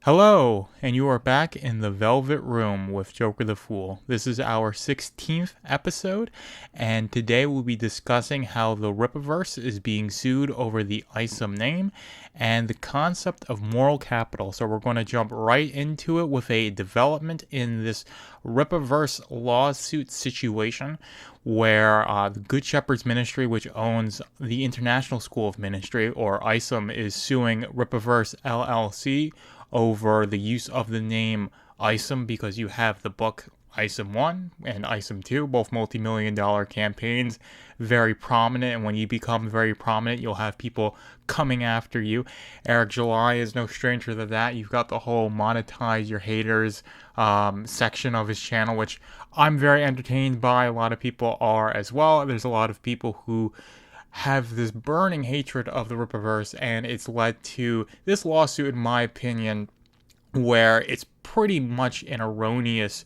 Hello, and you are back in the Velvet Room with Jokerthefool. This is our 16th episode, and today we'll be discussing how the Rippaverse is being sued over the Isom name and the concept of moral capital. So we're going to jump right into it with a development in this Rippaverse lawsuit situation where the Good Shepard Ministry, which owns the International School of Ministry, or Isom, is suing Rippaverse LLC over the use of the name Isom because you have the book Isom 1 and Isom 2, both multi-million-dollar campaigns, very prominent, and when you become very prominent, you'll have people coming after you. Eric July is no stranger to that. You've got the whole monetize your haters section of his channel, which I'm very entertained by. A lot of people are as well. There's a lot of people who have this burning hatred of the Rippaverse, and it's led to this lawsuit, in my opinion, where it's pretty much an erroneous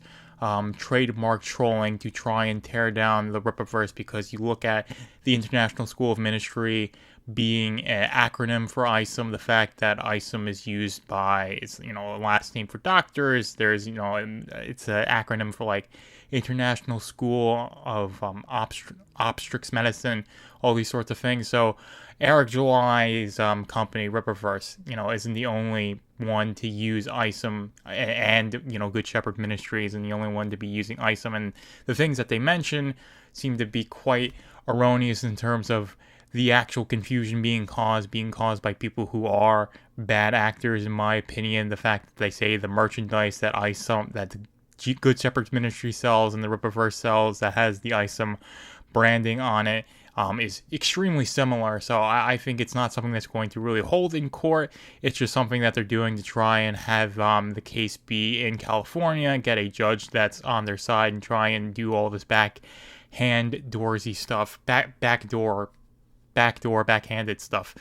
trademark trolling to try and tear down the Rippaverse, because you look at the International School of Ministry being an acronym for Isom, the fact that Isom is used by, it's, a last name for doctors, there's, it's an acronym for like International School of Obstetrics Medicine, all these sorts of things. So Eric July's company, Rippaverse, isn't the only one to use Isom, and Good Shepard Ministries isn't the only one to be using Isom, and the things that they mention seem to be quite erroneous in terms of the actual confusion being caused by people who are bad actors, in my opinion. The fact that they say the merchandise that the Good Shepard Ministry sells and the Rippaverse sells that has the Isom branding on it is extremely similar. So I think it's not something that's going to really hold in court. It's just something that they're doing to try and have the case be in California, get a judge that's on their side, and try and do all this backhanded stuff, backhanded stuff,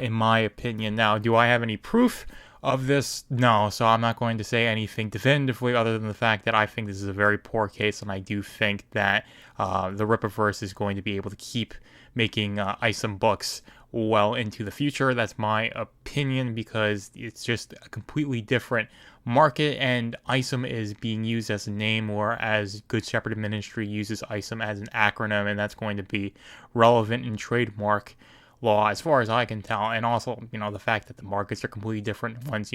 in my opinion. Now, do I have any proof of this? No, so I'm not going to say anything definitively other than the fact that I think this is a very poor case, and I do think that the Rippaverse is going to be able to keep making Isom books well into the future. That's my opinion, because it's just a completely different market, and Isom is being used as a name, whereas Good Shepard Ministry uses Isom as an acronym, and that's going to be relevant in trademark law as far as I can tell. And also, the fact that the markets are completely different. One's,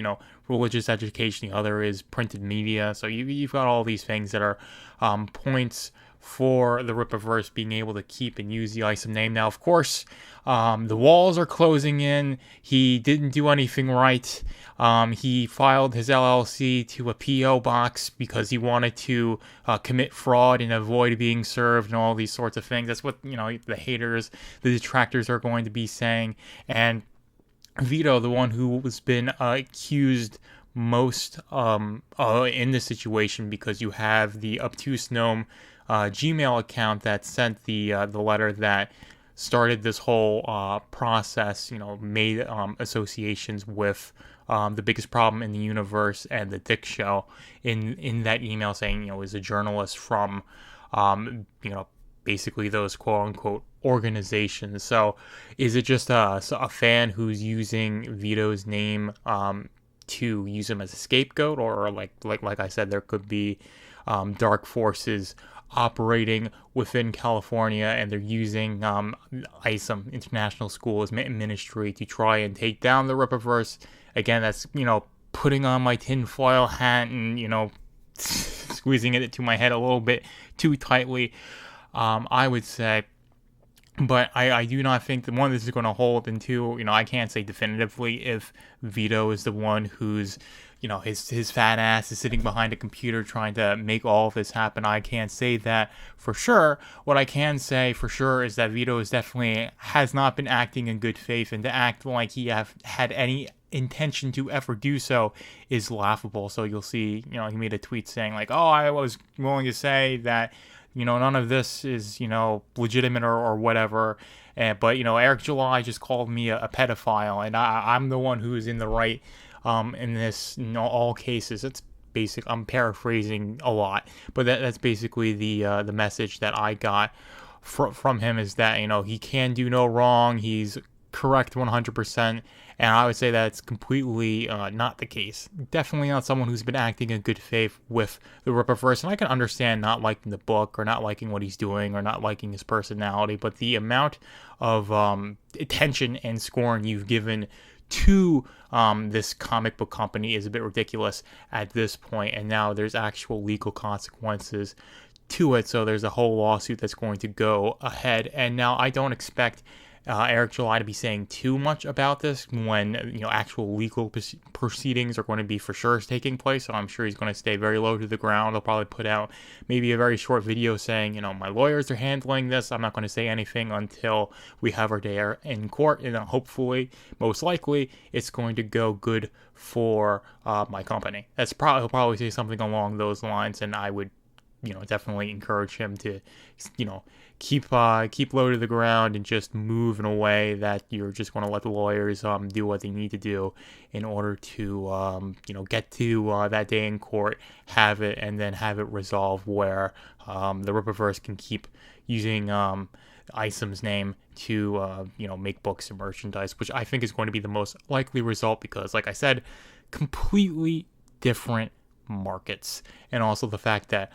religious education, the other is printed media. So you've got all these things that are points for the Rippaverse being able to keep and use the Isom name. Now, of course, the walls are closing in. He didn't do anything right. He filed his LLC to a PO box because he wanted to commit fraud and avoid being served and all these sorts of things. That's what, the haters, the detractors are going to be saying. And Vito, the one who has been accused most in this situation, because you have the obtuse gnome Gmail account that sent the letter that started this whole process, made associations with the biggest problem in the universe and the Dick Show in that email, saying, is a journalist from, basically those quote-unquote organizations. So is it just a fan who's using Vito's name to use him as a scapegoat, or like I said, there could be dark forces operating within California, and they're using Isom, International School as Ministry, to try and take down the Rippaverse? Again, that's, putting on my tinfoil hat and, squeezing it to my head a little bit too tightly, I would say. But I do not think that, one, this is going to hold, and two, I can't say definitively if Vito is the one who's, his fat ass is sitting behind a computer trying to make all of this happen. I can't say that for sure. What I can say for sure is that Vito has not been acting in good faith, and to act like he had any intention to ever do so is laughable. So you'll see, he made a tweet saying like, oh, I was willing to say that, none of this is, legitimate or whatever. But, Eric July just called me a pedophile, and I'm the one who's in the right in this, all cases. It's basic. I'm paraphrasing a lot, but that's basically the message that I got from him, is that, he can do no wrong. He's correct 100%. And I would say that's completely not the case. Definitely not someone who's been acting in good faith with the Rippaverse. And I can understand not liking the book or not liking what he's doing or not liking his personality, but the amount of attention and scorn you've given to this comic book company is a bit ridiculous at this point. And now there's actual legal consequences to it. So there's a whole lawsuit that's going to go ahead. And now I don't expect Eric July to be saying too much about this when actual legal proceedings are going to be for sure taking place. So I'm sure he's going to stay very low to the ground. He'll probably put out maybe a very short video saying, my lawyers are handling this. I'm not going to say anything until we have our day in court, and hopefully, most likely, it's going to go good for my company. He'll probably say something along those lines, and I would definitely encourage him to, keep low to the ground and just move in a way that you're just going to let the lawyers do what they need to do in order to get to that day in court, have it, and then have it resolved where the Rippaverse can keep using Isom's name to make books and merchandise, which I think is going to be the most likely result because, like I said, completely different markets. And also the fact that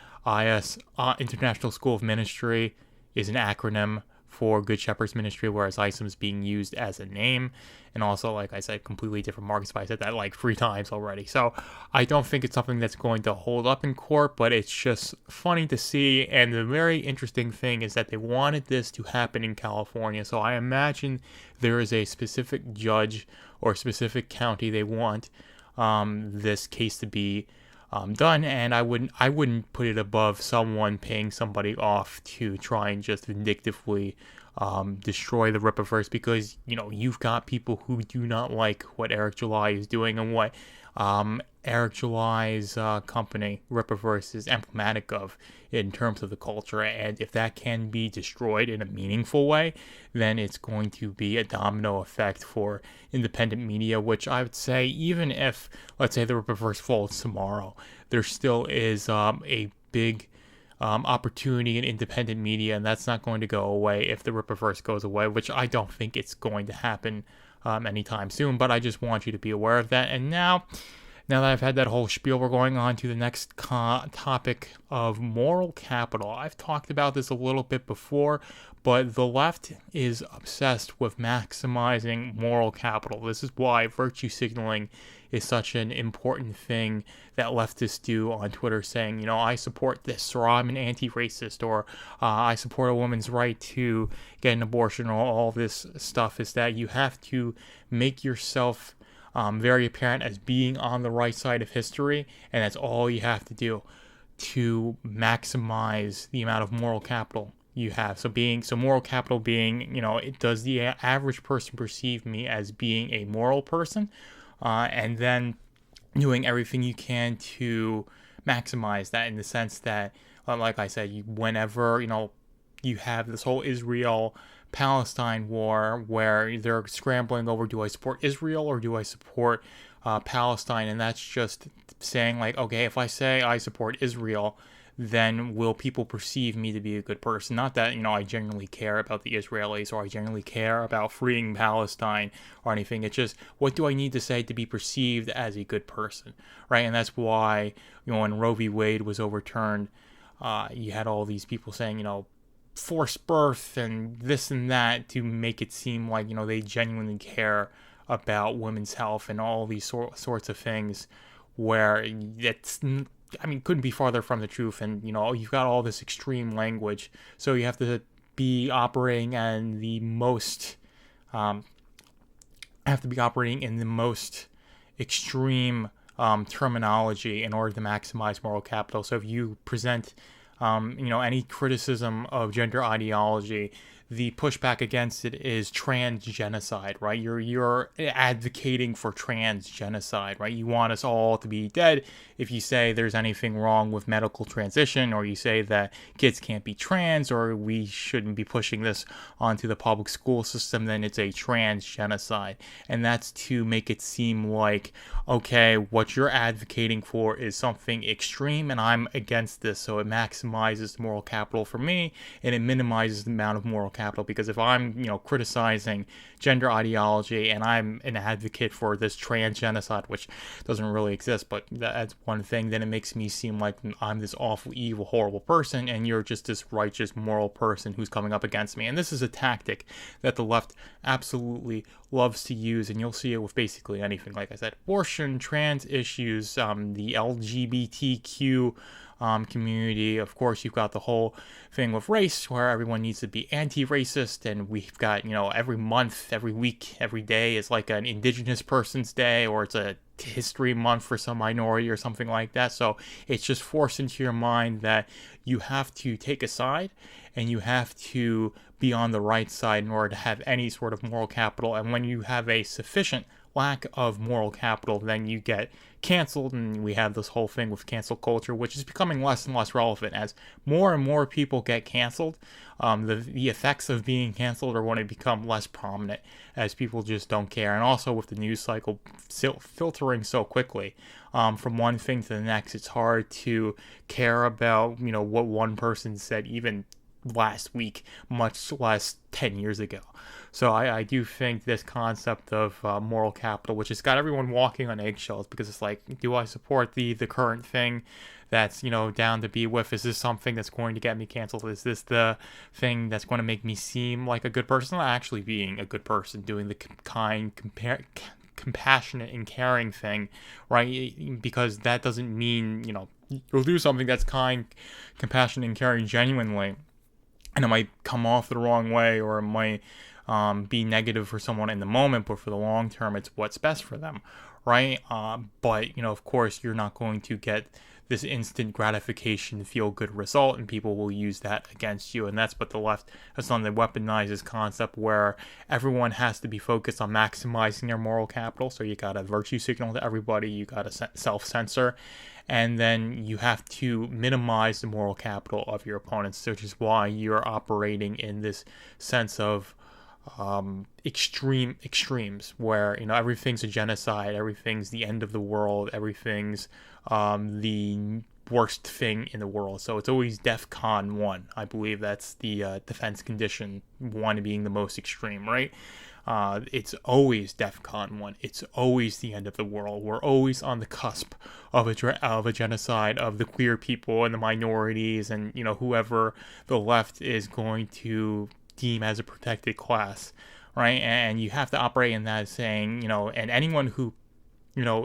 International School of Ministry is an acronym for Good Shepard Ministry, whereas Isom is being used as a name. And also, like I said, completely different markets, but I said that like 3 times already. So I don't think it's something that's going to hold up in court, but it's just funny to see. And the very interesting thing is that they wanted this to happen in California. So I imagine there is a specific judge or specific county they want this case to be done, and I wouldn't put it above someone paying somebody off to try and just vindictively destroy the Rippaverse, because you've got people who do not like what Eric July is doing and what Eric July's company Rippaverse is emblematic of in terms of the culture. And if that can be destroyed in a meaningful way, then it's going to be a domino effect for independent media, which I would say, even if, let's say, the Rippaverse falls tomorrow, there still is a big opportunity in independent media, and that's not going to go away if the Rippaverse goes away, which I don't think it's going to happen anytime soon. But I just want you to be aware of that. And now that I've had that whole spiel, we're going on to the next topic of moral capital. I've talked about this a little bit before, but the left is obsessed with maximizing moral capital. This is why virtue signaling is such an important thing that leftists do on Twitter, saying, I support this, or I'm an anti-racist, or I support a woman's right to get an abortion, or all this stuff. Is that you have to make yourself very apparent as being on the right side of history, and that's all you have to do to maximize the amount of moral capital you have. So moral capital being, does the average person perceive me as being a moral person? And then doing everything you can to maximize that, in the sense that, like I said, whenever, you have this whole Israel-Palestine war where they're scrambling over, do I support Israel or do I support Palestine? And that's just saying, like, okay, if I say I support Israel, then will people perceive me to be a good person? Not that, I genuinely care about the Israelis, or I genuinely care about freeing Palestine or anything. It's just, what do I need to say to be perceived as a good person, right? And that's why, when Roe v. Wade was overturned, you had all these people saying, forced birth and this and that, to make it seem like, they genuinely care about women's health and all these sorts of things, where it's, couldn't be farther from the truth. And, you've got all this extreme language, so you have to be operating in the most, extreme terminology in order to maximize moral capital. So if you present, any criticism of gender ideology, the pushback against it is trans genocide, right? You're advocating for trans genocide, right? You want us all to be dead. If you say there's anything wrong with medical transition, or you say that kids can't be trans, or we shouldn't be pushing this onto the public school system, then it's a trans genocide. And that's to make it seem like, okay, what you're advocating for is something extreme and I'm against this. So it maximizes the moral capital for me, and it minimizes the amount of moral capital capital, because if I'm, criticizing gender ideology and I'm an advocate for this trans genocide, which doesn't really exist, but that's one thing, then it makes me seem like I'm this awful, evil, horrible person, and you're just this righteous, moral person who's coming up against me. And this is a tactic that the left absolutely loves to use, and you'll see it with basically anything. Like I said, abortion, trans issues, the LGBTQ community. Of course, you've got the whole thing with race, where everyone needs to be anti-racist, and we've got, every month, every week, every day is like an Indigenous person's day, or it's a history month for some minority or something like that. So it's just forced into your mind that you have to take a side, and you have to be on the right side in order to have any sort of moral capital. And when you have a sufficient lack of moral capital, then you get canceled, and we have this whole thing with cancel culture, which is becoming less and less relevant as more and more people get canceled. The effects of being canceled are going to become less prominent as people just don't care. And also with the news cycle filtering so quickly from one thing to the next, it's hard to care about what one person said even last week, much less 10 years ago. So I do think this concept of moral capital, which has got everyone walking on eggshells, because it's like, do I support the current thing that's, down to be with? Is this something that's going to get me canceled? Is this the thing that's going to make me seem like a good person? Not actually being a good person, doing the kind, compassionate and caring thing, right? Because that doesn't mean, you'll do something that's kind, compassionate and caring genuinely, and it might come off the wrong way, or it might be negative for someone in the moment, but for the long term, it's what's best for them, right? But, of course, you're not going to get this instant gratification, feel-good result, and people will use that against you. And that's what the left has done. They weaponize this concept where everyone has to be focused on maximizing their moral capital. So you got to virtue signal to everybody, you got to self-censor, and then you have to minimize the moral capital of your opponents, which is why you're operating in this sense of extremes, where everything's a genocide, everything's the end of the world, everything's the worst thing in the world. So it's always DEFCON 1. I believe that's the defense condition 1 being the most extreme, right? It's always DEFCON 1. It's always the end of the world. We're always on the cusp of a genocide of the queer people and the minorities, and whoever the left is going to deem as a protected class, right? And you have to operate in that, saying, and anyone who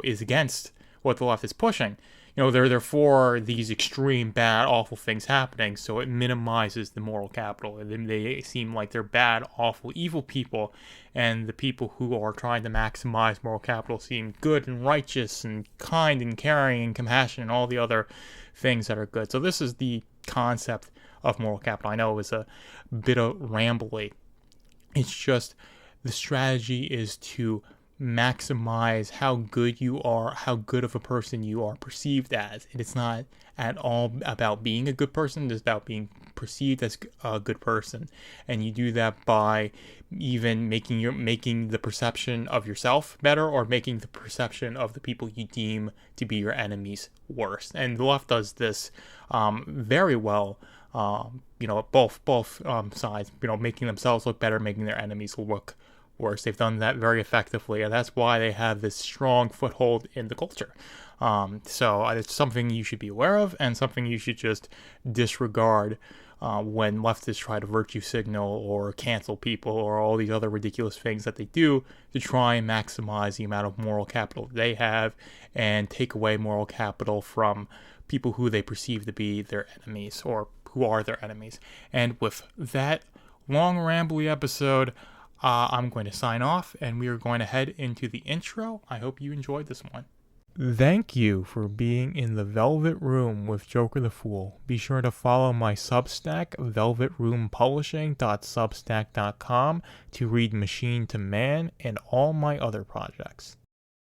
is against what the left is pushing, they're for these extreme, bad, awful things happening, so it minimizes the moral capital, and then they seem like they're bad, awful, evil people, and the people who are trying to maximize moral capital seem good and righteous and kind and caring and compassionate and all the other things that are good. So this is the concept of moral capital. I know it was a bit of rambly. It's just the strategy is to maximize how good you are, how good of a person you are perceived as. And it's not at all about being a good person. It's about being perceived as a good person. And you do that by even making the perception of yourself better, or making the perception of the people you deem to be your enemies worse. And the left does this very well. Both sides, making themselves look better, making their enemies look worse. They've done that very effectively, and that's why they have this strong foothold in the culture. So it's something you should be aware of, and something you should just disregard when leftists try to virtue signal or cancel people or all these other ridiculous things that they do to try and maximize the amount of moral capital they have and take away moral capital from people who they perceive to be their enemies, or who are their enemies. And with that long, rambly episode, I'm going to sign off, and we are going to head into the intro. I hope you enjoyed this one. Thank you for being in the Velvet Room with Jokerthefool. Be sure to follow my Substack, velvetroompublishing.substack.com, to read Machine to Man and all my other projects.